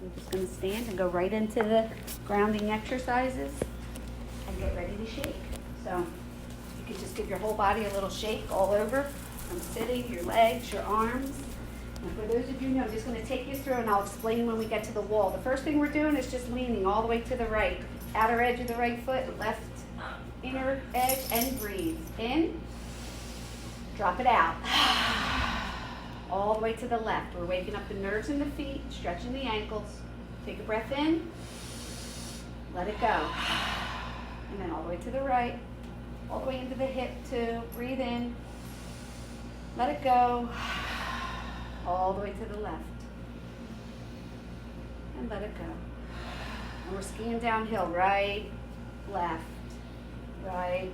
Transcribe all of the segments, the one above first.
we're just going to stand and go right into the grounding exercises and get ready to shake. So you can just give your whole body a little shake all over from sitting, your legs, your arms. And for those of you who know, I'm just going to take you through and I'll explain when we get to the wall. The first thing we're doing is just leaning all the way to the right. Outer edge of the right foot, left inner edge, and breathe. In, drop it out. All the way to the left. We're waking up the nerves in the feet, stretching the ankles. Take a breath in, let it go. And then all the way to the right, all the way into the hip too. Breathe in, let it go. All the way to the left. And let it go. And we're skiing downhill, right, left, right,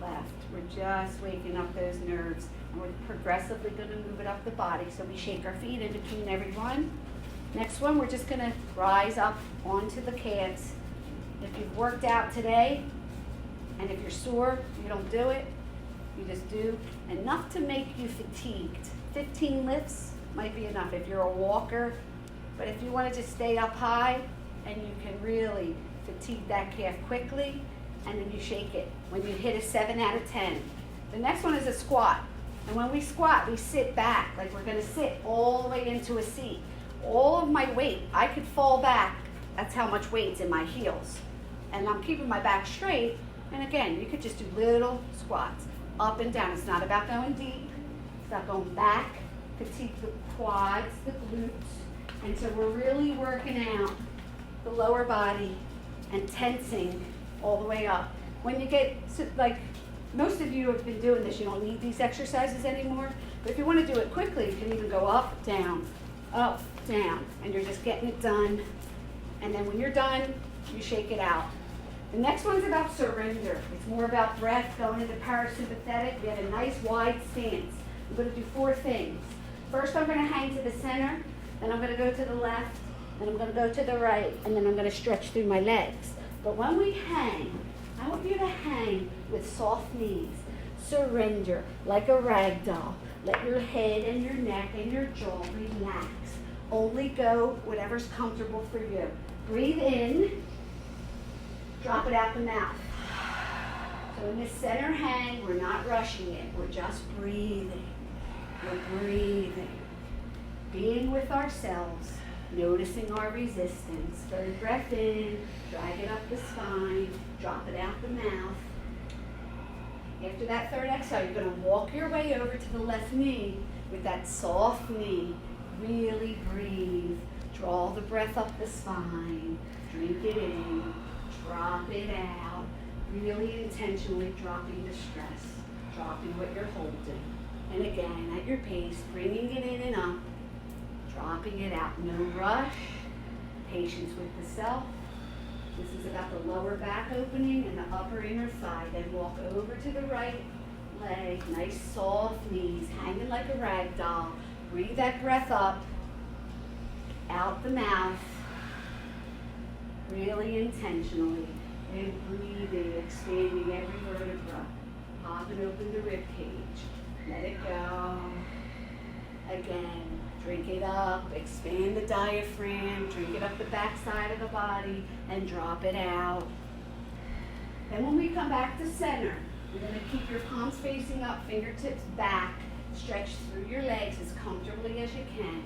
left. We're just waking up those nerves. And we're progressively going to move it up the body. So we shake our feet in between every one. Next one, we're just going to rise up onto the calves. If you've worked out today, and if you're sore, you don't do it. You just do enough to make you fatigued. 15 lifts might be enough if you're a walker. But if you want to just stay up high, and you can really fatigue that calf quickly, and then you shake it when you hit a 7 out of 10. The next one is a squat. And when we squat, we sit back, like we're gonna sit all the way into a seat. All of my weight, I could fall back. That's how much weight's in my heels. And I'm keeping my back straight. And again, you could just do little squats, up and down. It's not about going deep. It's about going back, fatigue the quads, the glutes. And so we're really working out the lower body and tensing all the way up. When you get like, most of you have been doing this, you don't need these exercises anymore, but if you want to do it quickly, you can even go up, down, and you're just getting it done. And then when you're done, you shake it out. The next one's about surrender. It's more about breath, going into parasympathetic. We have a nice wide stance. I'm going to do 4 things. First, I'm going to hang to the center, then I'm going to go to the left, then I'm going to go to the right, and then I'm going to stretch through my legs. But when we hang, I want you to hang with soft knees. Surrender like a rag doll. Let your head and your neck and your jaw relax. Only go whatever's comfortable for you. Breathe in. Drop it out the mouth. So in this center hang, we're not rushing it. We're just breathing. We're breathing. Being with ourselves. Noticing our resistance. Third breath in. Drag it up the spine. Drop it out the mouth. After that third exhale, you're going to walk your way over to the left knee with that soft knee. Really breathe. Draw the breath up the spine. Drink it in. Drop it out. Really intentionally dropping the stress. Dropping what you're holding. And again, at your pace, bringing it in and up. Dropping it out. No rush. Patience with the self. This is about the lower back opening and the upper inner thigh. Then walk over to the right leg. Nice soft knees, hanging like a rag doll. Breathe that breath up, out the mouth, really intentionally. And breathing, expanding every vertebra. Popping open the rib cage. Let it go. Again, drink it up, expand the diaphragm, drink it up the back side of the body, and drop it out. Then when we come back to center, you're going to keep your palms facing up, fingertips back, stretch through your legs as comfortably as you can,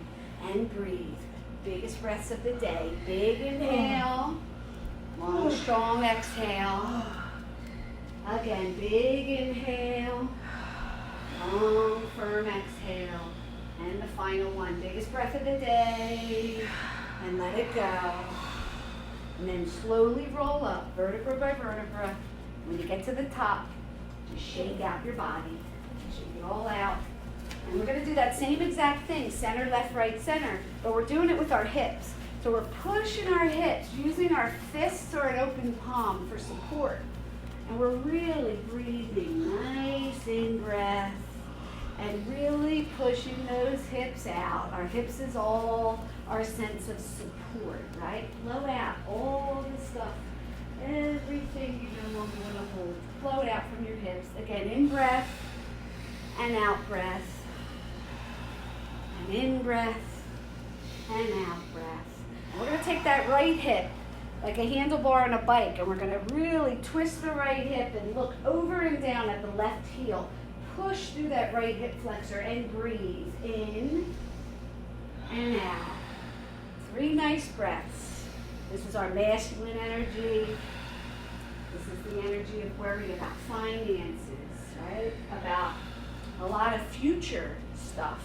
and breathe. Biggest breaths of the day. Big inhale, long, strong exhale. Again, big inhale, long, firm exhale. And the final one, biggest breath of the day, and let it go. And then slowly roll up, vertebra by vertebra. When you get to the top, just shake out your body. Shake it all out. And we're going to do that same exact thing, center, left, right, center, but we're doing it with our hips. So we're pushing our hips, using our fists or an open palm for support. And we're really breathing, nice in-breath. And really pushing those hips out. Our hips is all our sense of support, right? Blow out all the stuff, everything you no longer want to hold. Blow it out from your hips. Again, in breath and out breath. And in breath and out breath. take that right hip, like a handlebar on a bike, and we're gonna really twist the right hip and look over and down at the left heel. Push through that right hip flexor and breathe in and out. 3 nice breaths. This is our masculine energy. This is the energy of worry about finances, right? About a lot of future stuff.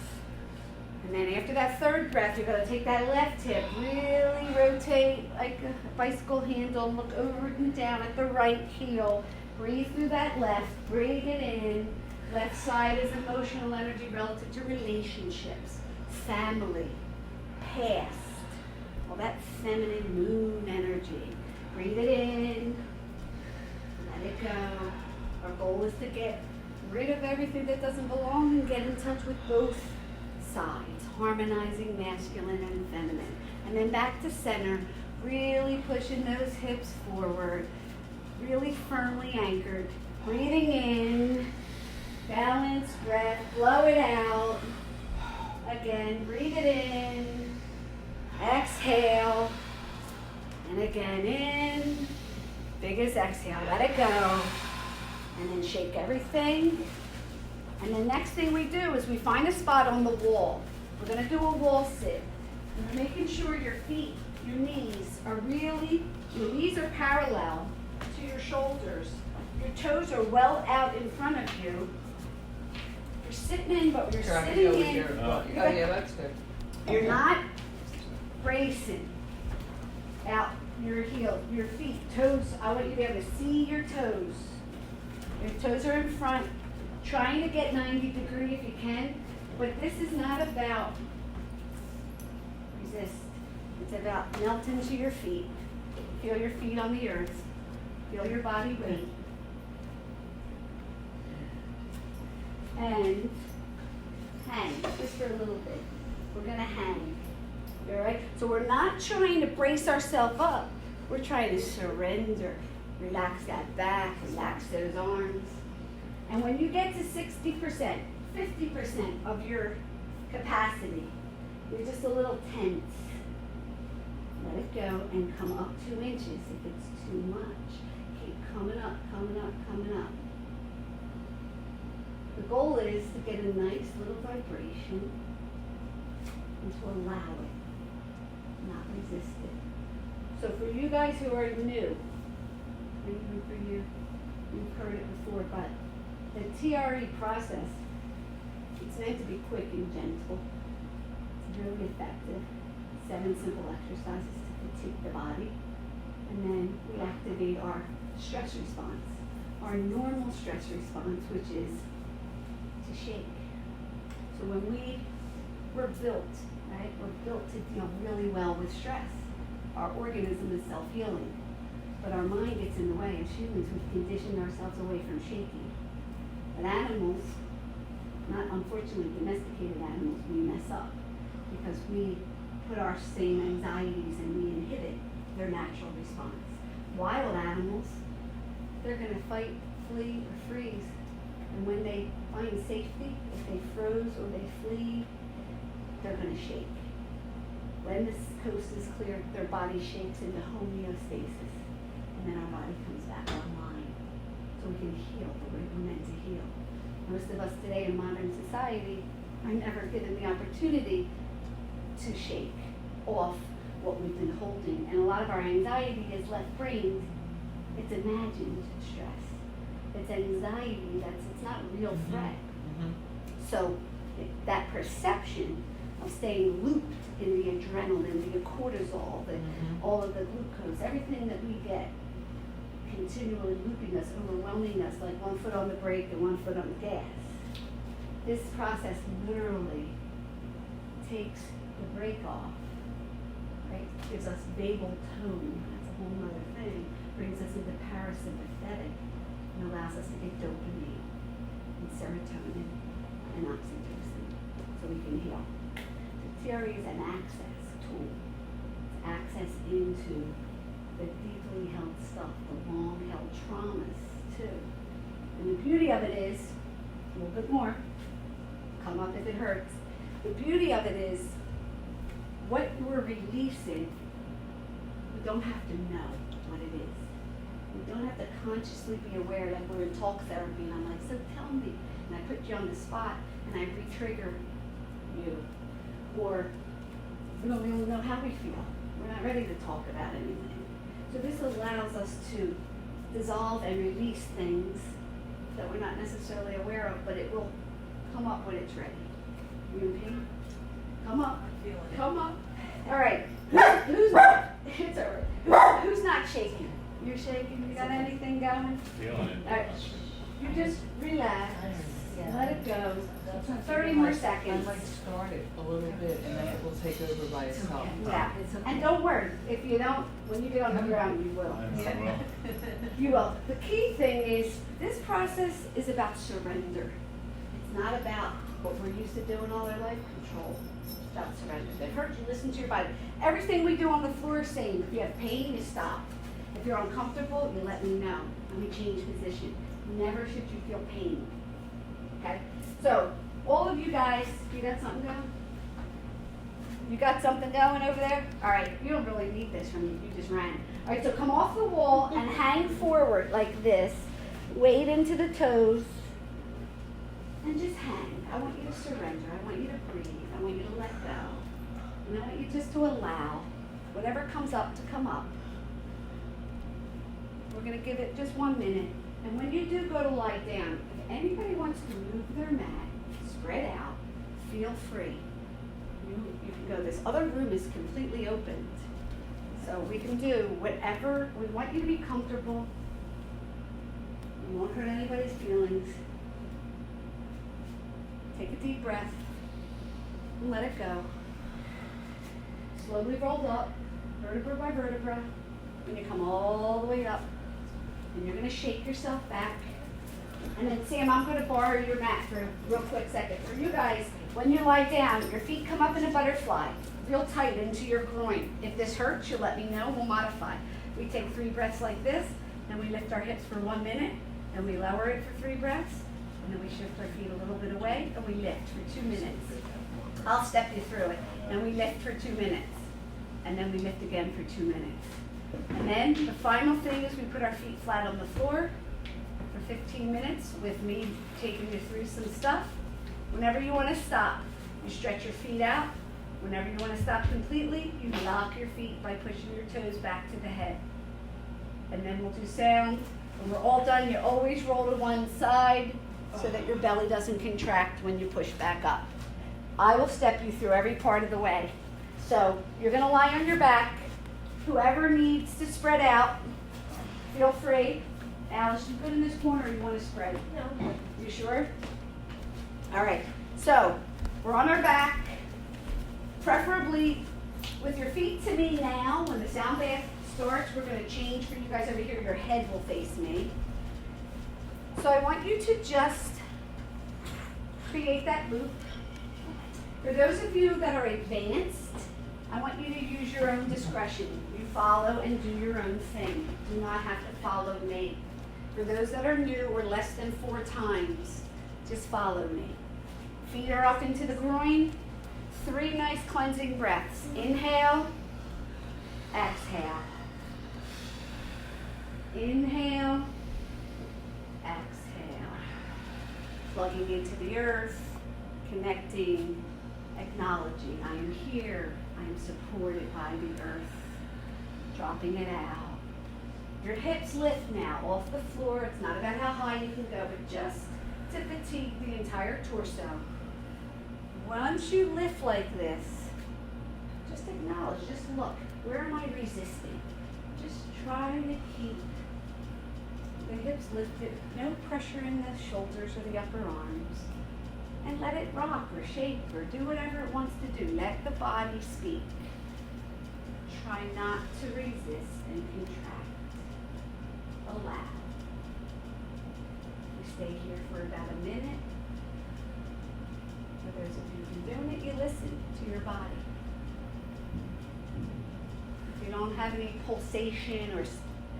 And then after that 3rd breath, you're going to take that left hip, really rotate like a bicycle handle, look over and down at the right heel. Breathe through that left, breathe it in. Left side is emotional energy relative to relationships, family, past, all that feminine moon energy. Breathe it in, let it go. Our goal is to get rid of everything that doesn't belong and get in touch with both sides, harmonizing masculine and feminine. And then back to center, really pushing those hips forward, really firmly anchored. Breathing in, balanced breath, blow it out. Again, breathe it in, exhale, and again in, biggest exhale, let it go, and then shake everything. And the next thing we do is we find a spot on the wall. We're gonna do a wall sit. And you're making sure your feet, your knees are parallel to your shoulders. Your toes are well out in front of you. You're sitting in, but you're sitting in. Oh yeah, that's good. You're not bracing out your heel, your feet, toes. I want you to be able to see your toes. Your toes are in front, trying to get 90 degree if you can, but this is not about resist. It's about melt into your feet. Feel your feet on the earth. Feel your body weight. And hang, just for a little bit. We're gonna hang, all right? So we're not trying to brace ourselves up. We're trying to surrender. Relax that back, relax those arms. And when you get to 60%, 50% of your capacity, you're just a little tense. Let it go and come up 2 inches if it's too much. Keep coming up, coming up, coming up. The goal is to get a nice little vibration and to allow it, not resist it. So for you guys who are new, even for you, you've heard it before, but the TRE process, it's meant to be quick and gentle. It's really effective. 7 simple exercises to fatigue the body. And then we activate our stress response, our normal stress response, which is to shake. So when we're built, right? We're built to deal really well with stress. Our organism is self-healing, but our mind gets in the way. As humans, we've conditioned ourselves away from shaking. But animals, not unfortunately domesticated animals, we mess up because we put our same anxieties and we inhibit their natural response. Wild animals, they're going to fight, flee, or freeze. And when they find safety, if they froze or they flee, they're going to shake. When the coast is clear, their body shakes into homeostasis, and then our body comes back online, so we can heal the way we're meant to heal. Most of us today in modern society are never given the opportunity to shake off what we've been holding, and a lot of our anxiety is left-brained. It's imagined stress. It's anxiety it's not a real threat. Mm-hmm. So that perception of staying looped in the adrenaline, the cortisol, all of the glucose, everything that we get continually looping us, overwhelming us, like 1 foot on the brake and 1 foot on the gas. This process literally takes the brake off, right? Gives us vagal tone, that's a whole other thing, brings us into parasympathetic, and allows us to get dopamine and serotonin and oxytocin so we can heal. The TRE is an access tool. It's access into the deeply held stuff, the long held traumas too. And the beauty of it is, a little bit more, come up if it hurts. The beauty of it is what we're releasing We don't have to know what it is. We don't have to consciously be aware, like we're in talk therapy and I'm like, so tell me. And I put you on the spot and I re-trigger you. Or we don't really know how we feel. We're not ready to talk about anything. So this allows us to dissolve and release things that we're not necessarily aware of, but it will come up when it's ready. You in pain? Come up. Come up. All right. Who's not? It's all right. Who's not shaking? You're shaking? You got anything going? Feeling it. All right. You just relax. Let it go. 30 more seconds. I might start it a little bit and then it will take over by itself. Yeah. And don't worry. If you don't, when you get on the ground, you will. I will. You will. The key thing is this process is about surrender. It's not about what we're used to doing all our life, control. It's about surrender. If it hurts, you listen to your body. Everything we do on the floor is same. If you have pain, you stop. If you're uncomfortable, you let me know. And we change position. Never should you feel pain. Okay? So, all of you guys, you got something going? You got something going over there? All right, you don't really need this from me. You just ran. All right, so come off the wall and hang forward like this. Wade into the toes. And just hang. I want you to surrender. I want you to breathe. I want you to let go. And I want you just to allow whatever comes up to come up. We're going to give it just 1 minute. And when you do go to lie down, if anybody wants to move their mat, spread out, feel free. You can go. This other room is completely opened. So we can do whatever. We want you to be comfortable. We won't hurt anybody's feelings. Take a deep breath and let it go. Slowly roll up, vertebra by vertebra. When you come all the way up, and you're going to shake yourself back. And then, Sam, I'm going to borrow your mat for a real quick second. For you guys, when you lie down, your feet come up in a butterfly, real tight into your groin. If this hurts, you let me know. We'll modify. We take 3 breaths like this, and we lift our hips for 1 minute, and we lower it for 3 breaths, and then we shift our feet a little bit away, and we lift for 2 minutes. I'll step you through it. And we lift for 2 minutes, and then we lift again for 2 minutes. And then the final thing is we put our feet flat on the floor for 15 minutes with me taking you through some stuff. Whenever you want to stop, you stretch your feet out. Whenever you want to stop completely, you lock your feet by pushing your toes back to the head. And then we'll do sound. When we're all done, you always roll to one side so that your belly doesn't contract when you push back up. I will step you through every part of the way. So you're going to lie on your back. Whoever needs to spread out, feel free. Alice, you put in this corner or you want to spread? No. You sure? All right. So we're on our back, preferably with your feet to me now. When the sound bath starts, we're going to change for you guys over here. Your head will face me. So I want you to just create that loop. For those of you that are advanced, I want you to use your own discretion. You follow and do your own thing. Do not have to follow me. For those that are new or less than 4 times, just follow me. Feet are up into the groin. 3 nice cleansing breaths. Inhale, exhale. Inhale, exhale. Plugging into the earth, connecting, acknowledging I am here. I am supported by the earth. Dropping it out. Your hips lift now off the floor. It's not about how high you can go, but just to fatigue the entire torso. Once you lift like this, just acknowledge, just look. Where am I resisting? Just try to keep the hips lifted. No pressure in the shoulders or the upper arms. And let it rock or shake or do whatever it wants to do. Let the body speak. Try not to resist and contract. Allow. We stay here for about a minute. For those of you who've been doing it, you listen to your body. If you don't have any pulsation or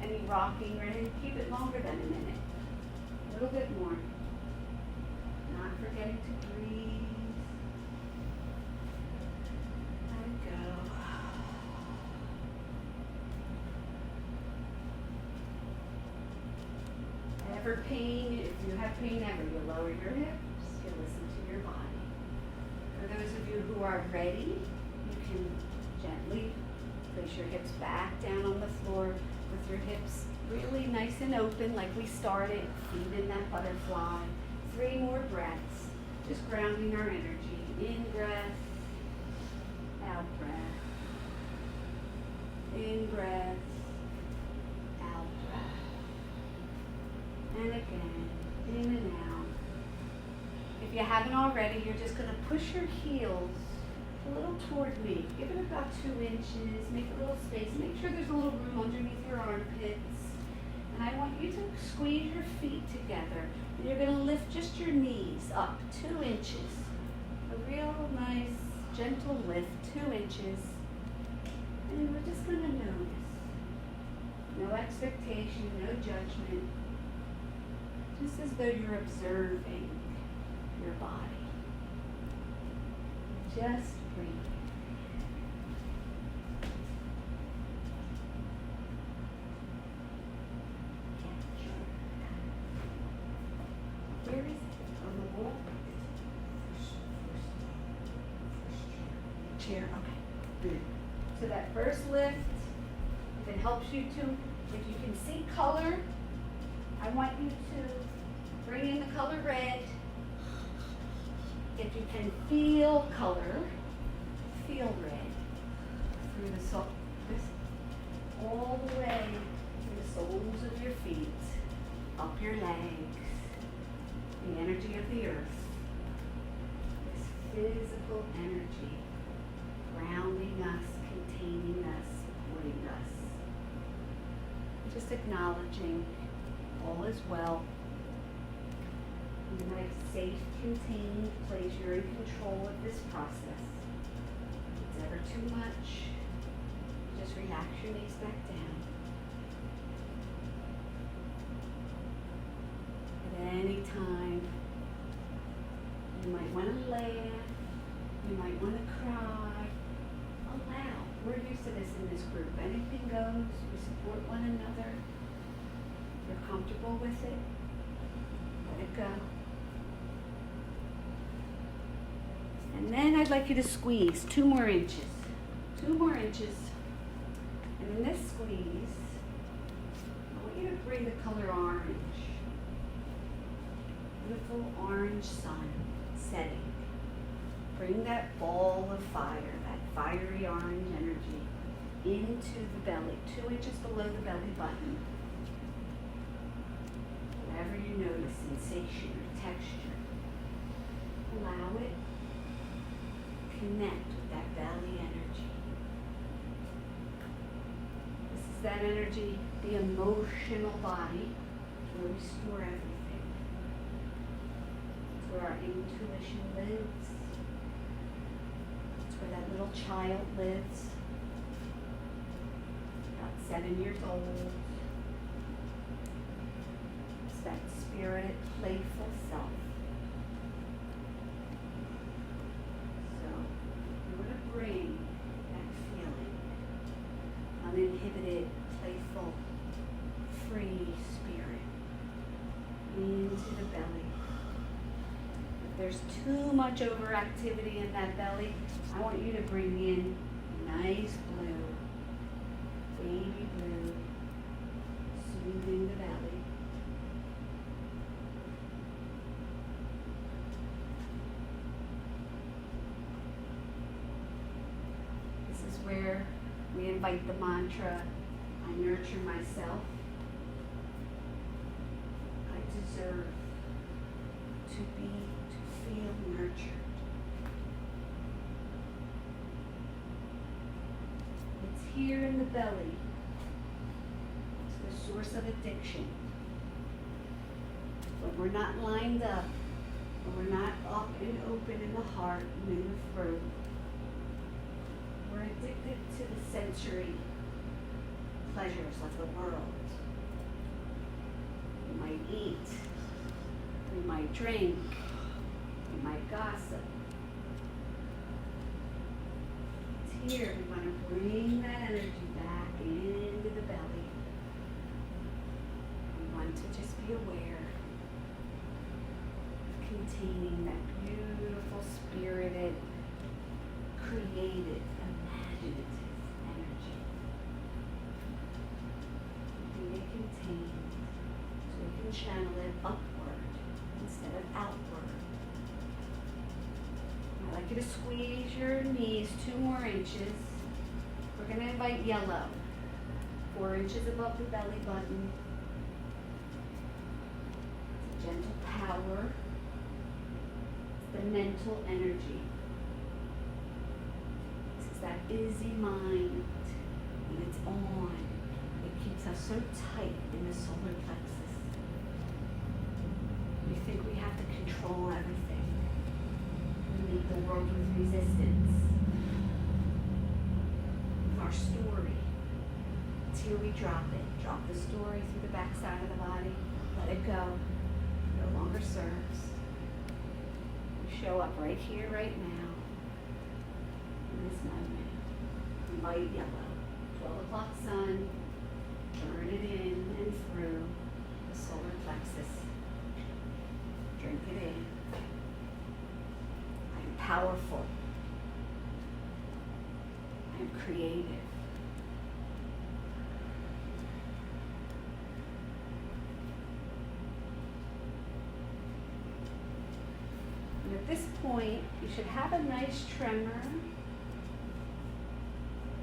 any rocking or anything, keep it longer than a minute. A little bit more. Not forgetting to breathe. Let it go. whatever pain, if you have pain ever, you lower your hips, you listen to your body. For those of you who are ready, you can gently place your hips back down on the floor with your hips really nice and open like we started, feet in that butterfly. 3 more breaths, just grounding our energy. In breath, out breath. In breath, out breath. And again, in and out. If you haven't already, you're just going to push your heels a little toward me. Give it about 2 inches. Make a little space. Make sure there's a little room underneath your armpits. And I want you to squeeze your feet together. And you're going to lift just your knees up 2 inches. A real nice, gentle lift, 2 inches. And we're just going to notice. No expectation, no judgment. Just as though you're observing your body. Just breathe. Where is it? On the wall? Chair, okay. Good. So that first lift, if it helps you to, if you can see color, I want you to bring in the color red. If you can feel color, feel red through the soul, all the way through the soles of your feet, up your legs, the energy of the earth, this physical energy, grounding us, containing us, supporting us. Just acknowledging all is well. In a nice, safe, contained place, you're in control of this process. If it's ever too much, just relax your knees back down. At any time, you might want to laugh, you might want to cry. Allow. We're used to this in this group. Anything goes. We support one another. You're comfortable with it. Let it go. And then I'd like you to squeeze 2 more inches. 2 more inches. And in this squeeze, I want you to bring the color orange. Beautiful orange sun setting. Bring that ball of fire, that fiery orange energy into the belly, 2 inches below the belly button. Wherever you notice sensation or texture, allow it. Connect with that belly energy. This is that energy, the emotional body, where we store everything. It's where our intuition lives. It's where that little child lives. About 7 years old. It's that spirit, playful self. Bring that feeling, uninhibited, playful, free spirit into the belly. If there's too much overactivity in that belly, I want you to bring in nice blue, baby blue, soothing the belly. Where we invite the mantra, I nurture myself. I deserve to feel nurtured. It's here in the belly. It's the source of addiction. When we're not lined up, when we're not up and open in the heart and in the throat, we're addicted to the sensory pleasures of the world. We might eat, we might drink, we might gossip. It's here, we want to bring that energy back into the belly. We want to just be aware. like you to squeeze your knees 2 more inches. We're going to invite yellow, 4 inches above the belly button. It's a gentle power. It's the mental energy. This is that busy mind, and it's on. It keeps us so tight in the solar plexus. We think we have to control everything. We meet the world with resistance. With our story. It's here we drop it. Drop the story through the back side of the body. Let it go. No longer serves. We show up right here, right now. In this moment. Light yellow. 12 o'clock sun. Burn it in and through the solar plexus. Drink it in. I am powerful. I am creative. And at this point, you should have a nice tremor.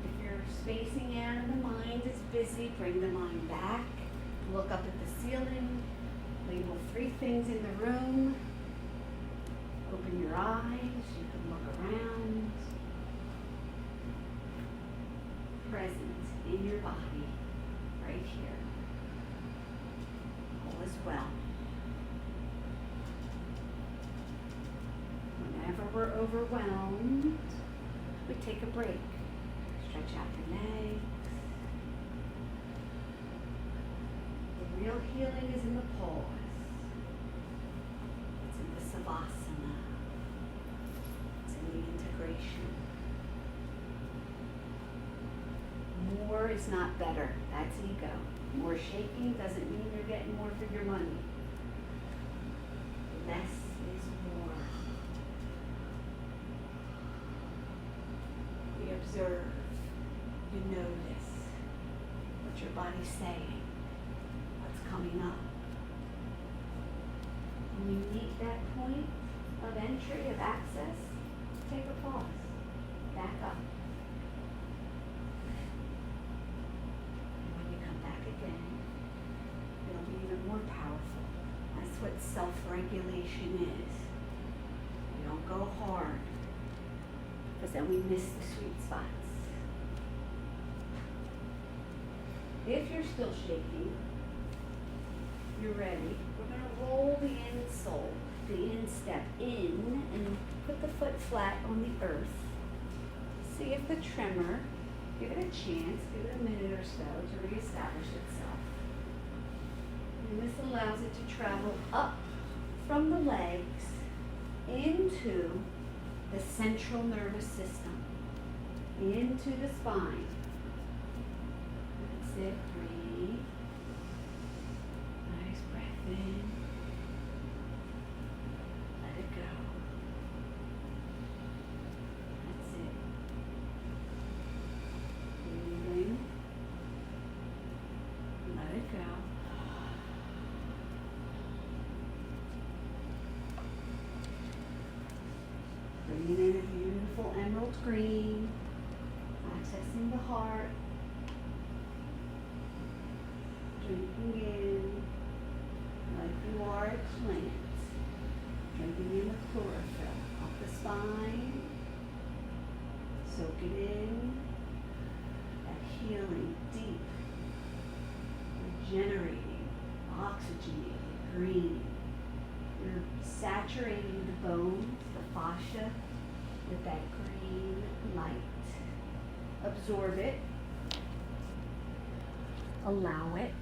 If you're spacing out and the mind is busy, bring the mind back. Look up at the ceiling. Label 3 things in the room. Open your eyes. You can look around. Present in your body, right here. All is well. Whenever we're overwhelmed, we take a break. Stretch out your legs. The real healing is in the pause. It's in the savasana. It's in the integration. More is not better. That's ego. More shaking doesn't mean you're getting more for your money. Less is more. We observe. You notice what your body's saying, what's coming up. When you meet that point of entry, of access, take a pause. Back up. Again, it'll be even more powerful. That's what self-regulation is. We don't go hard, because then we miss the sweet spots. If you're still shaking, you're ready. We're going to roll the insole, the instep in, and put the foot flat on the earth. See if the tremor, give it a chance, give it a minute or so to reestablish itself. And this allows it to travel up from the legs into the central nervous system, into the spine. That's it, breathe. Nice breath in. Let it go. That's it. Breathing. Let it go. Bringing in a beautiful emerald green, accessing the heart, drinking in like you are a plant, drinking in the chlorophyll up the spine, soak it in, that healing, deep, regenerating, oxygenated, green. You're saturating the bones, the fascia, with that green light. Absorb it. Allow it.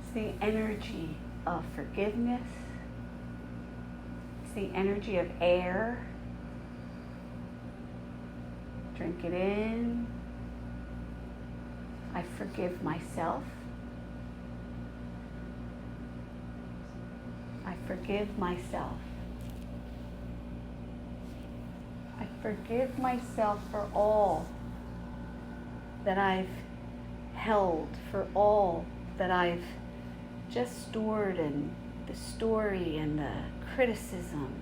It's the energy of forgiveness. It's the energy of air. Drink it in. I forgive myself. I forgive myself. I forgive myself for all that I've held, for all that I've just stored in the story and the criticism.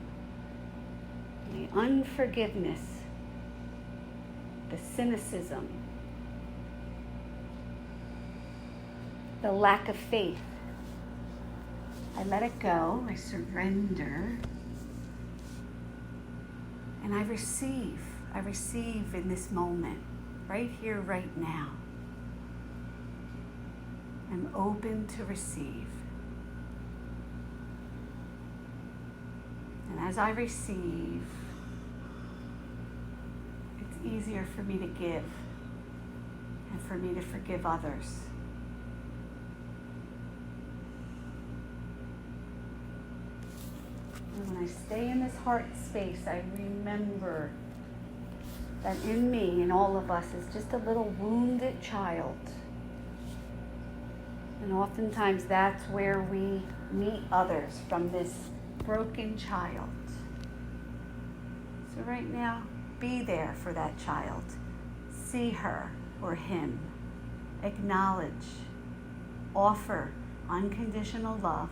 the unforgiveness, the cynicism, the lack of faith. I let it go, I surrender, and I receive in this moment, right here, right now. I'm open to receive. And as I receive, it's easier for me to give and for me to forgive others. And when I stay in this heart space, I remember that in me, in all of us, is just a little wounded child. And oftentimes that's where we meet others, from this broken child. So right now, be there for that child. See her or him. Acknowledge. Offer unconditional love.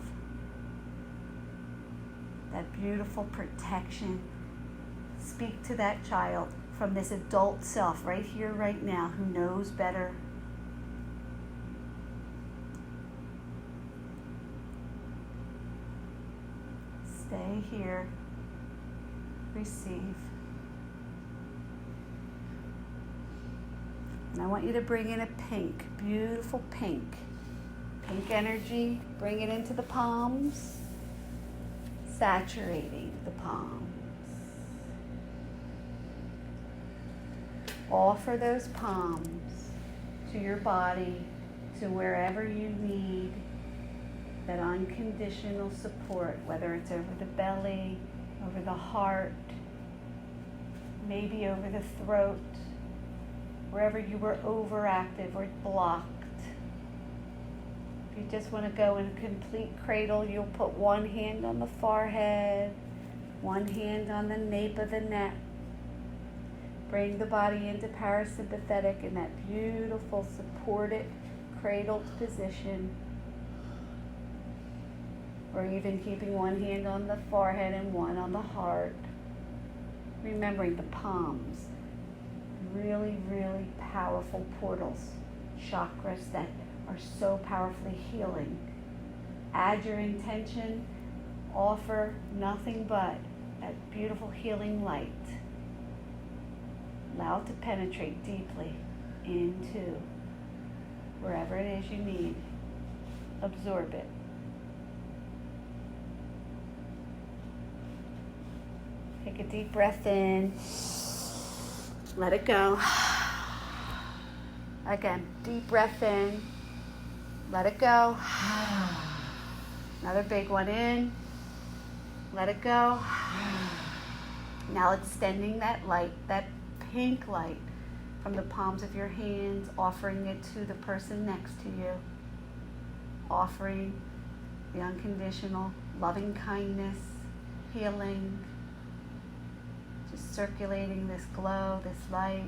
That beautiful protection. Speak to that child from this adult self right here, right now, who knows better. Stay here. Receive. And I want you to bring in a pink, beautiful pink. Pink energy. Bring it into the palms. Saturating the palms. Offer those palms to your body, to wherever you need that unconditional support, whether it's over the belly, over the heart, maybe over the throat, wherever you were overactive or blocked. If you just want to go in complete cradle, you'll put one hand on the forehead, one hand on the nape of the neck. Bring the body into parasympathetic in that beautiful, supported, cradled position. Or even keeping one hand on the forehead and one on the heart. Remembering the palms. Really, really powerful portals, chakras that are so powerfully healing. Add your intention. Offer nothing but that beautiful healing light. Allow it to penetrate deeply into wherever it is you need. Absorb it. Take a deep breath in. Let it go. Again, deep breath in. Let it go. Another big one in. Let it go. Now extending that light, that pink light, from the palms of your hands, offering it to the person next to you. Offering the unconditional loving kindness, healing, just circulating this glow, this light,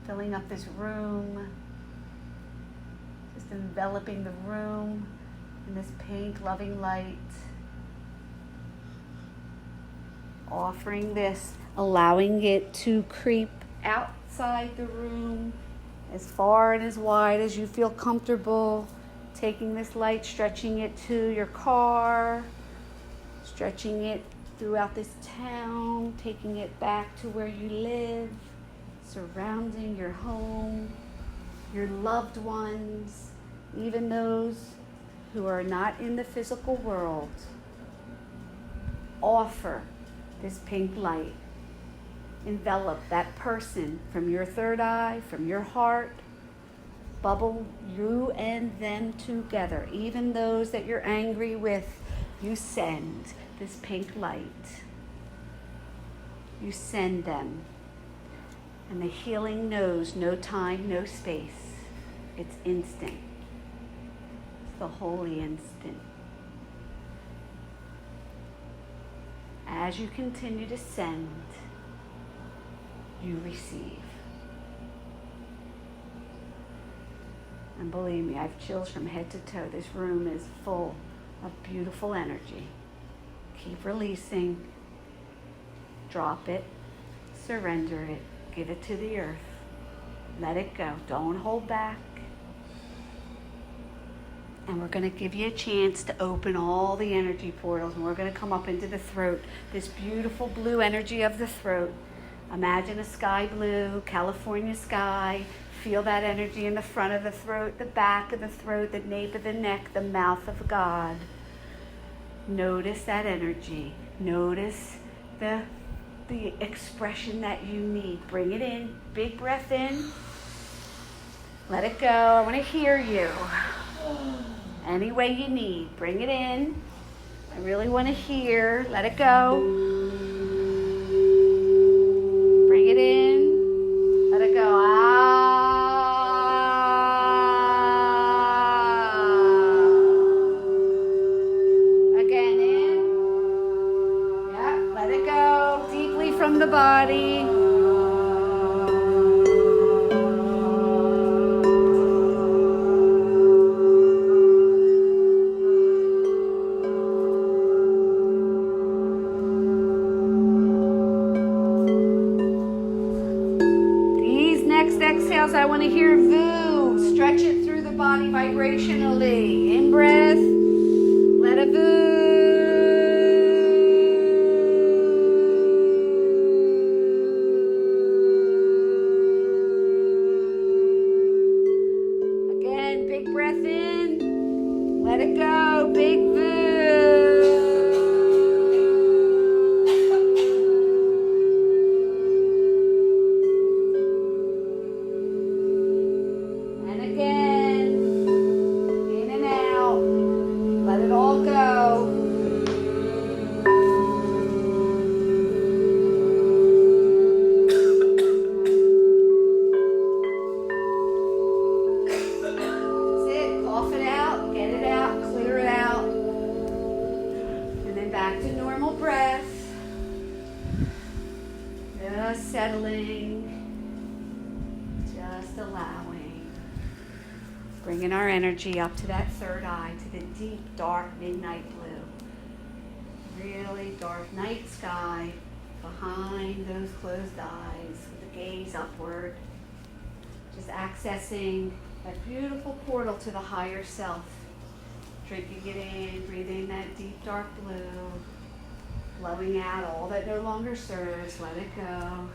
filling up this room, just enveloping the room in this pink loving light. Offering this, allowing it to creep outside the room as far and as wide as you feel comfortable. Taking this light, stretching it to your car, stretching it throughout this town, taking it back to where you live, surrounding your home, your loved ones, even those who are not in the physical world. Offer this pink light. Envelop that person from your third eye, from your heart. Bubble you and them together. Even those that you're angry with, you send this pink light. You send them. And the healing knows no time, no space. It's instant. It's the holy instant. As you continue to send, you receive. And believe me, I have chills from head to toe. This room is full of beautiful energy. Keep releasing. drop it, surrender it, give it to the earth. Let it go. Don't hold back. And we're going to give you a chance to open all the energy portals, and we're going to come up into the throat, this beautiful blue energy of the throat. Imagine a sky blue, California sky. Feel that energy in the front of the throat, the back of the throat, the nape of the neck, the mouth of God. Notice that energy. Notice the expression that you need. Bring it in. Big breath in. Let it go. I want to hear you. Any way you need. Bring it in. I really want to hear. Let it go. Bring it in. Let it go. Again, in. Yeah, let it go. Deeply from the body. Exhales, I want to hear VOO. Stretch it through the body vibrationally. In breath, let it VOO. Again, big breath in. Let it go. Big VOO. Bringing our energy up to that third eye, to the deep, dark, midnight blue. Really dark night sky behind those closed eyes with the gaze upward. Just accessing that beautiful portal to the higher self. Drinking it in, breathing that deep, dark blue. Blowing out all that no longer serves. Let it go.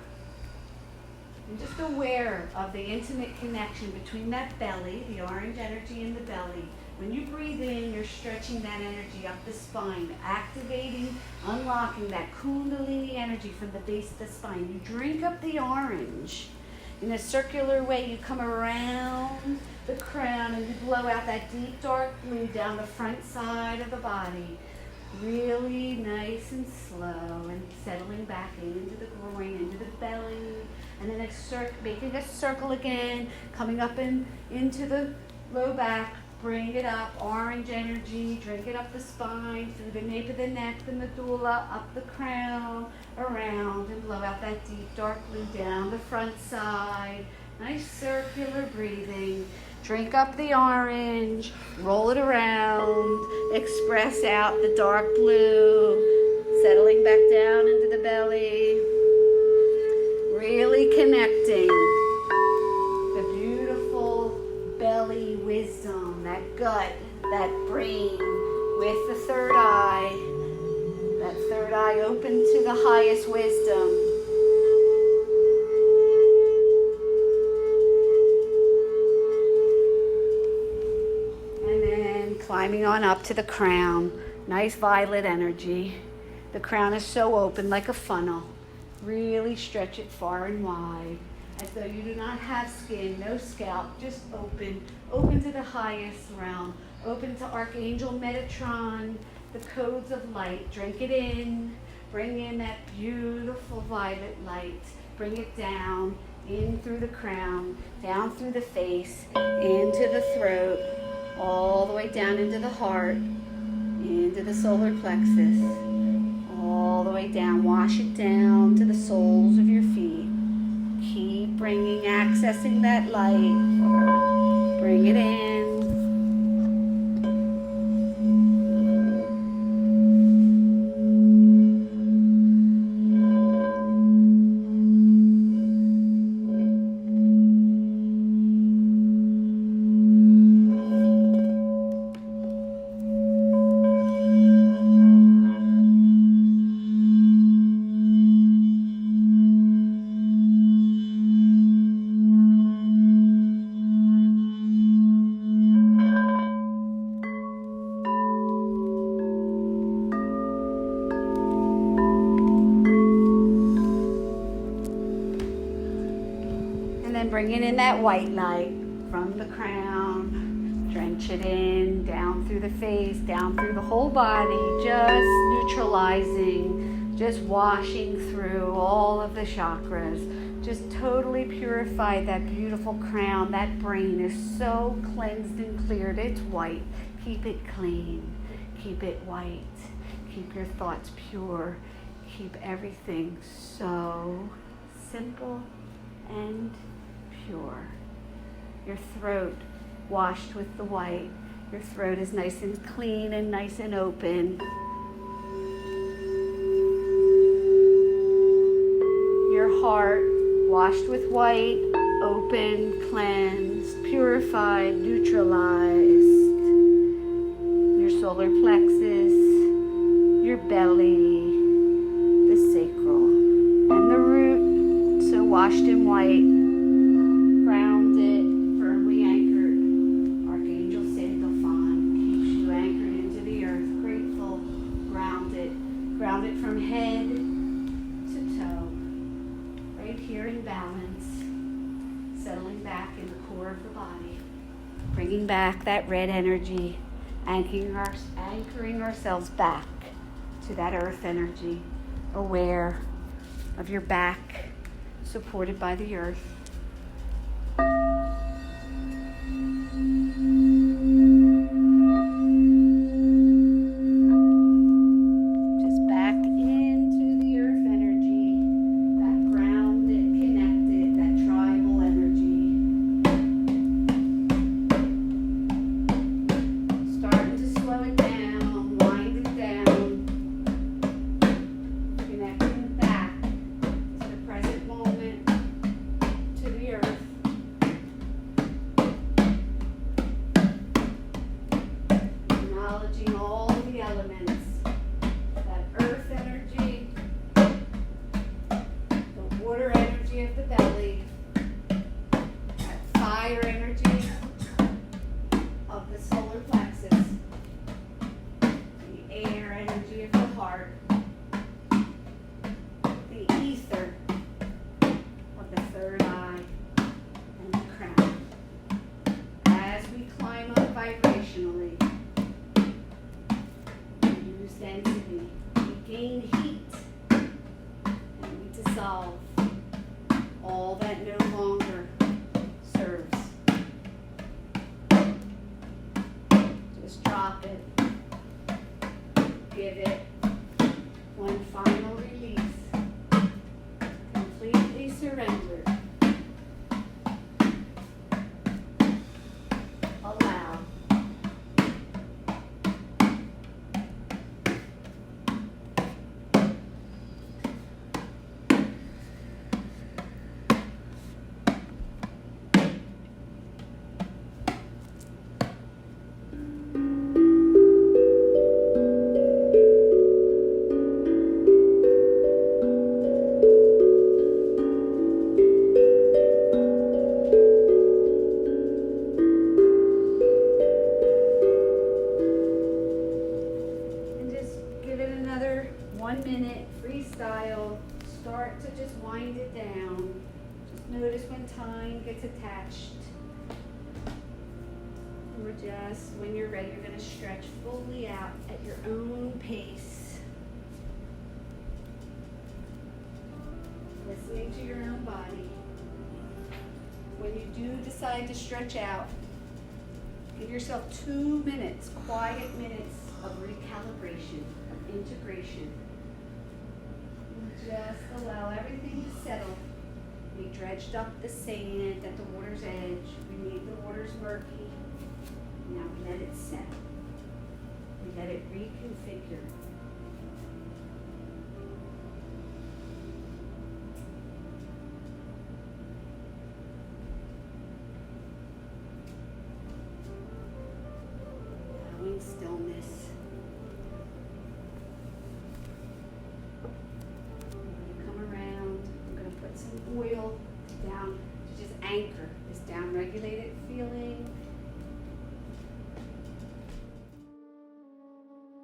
And just aware of the intimate connection between that belly, the orange energy in the belly. When you breathe in, you're stretching that energy up the spine, activating, unlocking that kundalini energy from the base of the spine. You drink up the orange. In a circular way, you come around the crown and you blow out that deep dark blue down the front side of the body. Really nice and slow, and settling back into the groin, into the belly. And then making a circle again, coming up into the low back, bring it up, orange energy, drink it up the spine, through the nape of the neck, the medulla, up the crown, around, and blow out that deep dark blue down the front side. Nice circular breathing. Drink up the orange, roll it around, express out the dark blue, settling back down into the belly. Really connecting the beautiful belly wisdom, that gut, that brain with the third eye. That third eye open to the highest wisdom. And then climbing on up to the crown. Nice violet energy. The crown is so open like a funnel. Really stretch it far and wide, as though you do not have skin, no scalp, just open. Open to the highest realm. Open to Archangel Metatron, the codes of light. Drink it in. Bring in that beautiful violet light. Bring it down, in through the crown, down through the face, into the throat, all the way down into the heart, into the solar plexus. All the way down, wash it down to the soles of your feet. Keep bringing, accessing that light. Bring it in. bringing in that white light from the crown. Drench it in, down through the face, down through the whole body, just neutralizing, just washing through all of the chakras. Just totally purify that beautiful crown. That brain is so cleansed and cleared. It's white. Keep it clean. Keep it white. Keep your thoughts pure. Keep everything so simple and pure. Your throat washed with the white. Your throat is nice and clean and nice and open. Your heart washed with white, open, cleansed, purified, neutralized. Your solar plexus, your belly, the sacral, and the root, so washed in white, grounded, firmly anchored. Archangel Sandalphon keeps you anchored into the earth, grateful, grounded from head to toe, right here in balance, settling back in the core of the body, bringing back that red energy, anchoring ourselves back to that earth energy, aware of your back, supported by the earth. Just back into the earth energy, that grounded, connected, that tribal energy. Starting to slow it down, wind it down, connecting back to the present moment, to the earth. Acknowledging all the elements, that earth energy, the water energy of the belly, that fire energy of the solar plexus, the air energy of the heart, the ether of the third eye and the crown. As we climb up vibrationally, we lose density, we gain heat, and we dissolve all that no longer serves. Just drop it. Give it one final release. Completely surrender. Allow. And just give it another 1 minute freestyle. Start to just wind it down. Just notice when time gets attached. And we're just, when you're ready, you're going to stretch fully out at your own pace. Listening to your own body. When you do decide to stretch out, give yourself 2 minutes, quiet minutes of recalibration, of integration. And just allow everything to settle. We dredged up the sand at the water's edge. We made the waters murky. Now we let it settle. We let it reconfigure.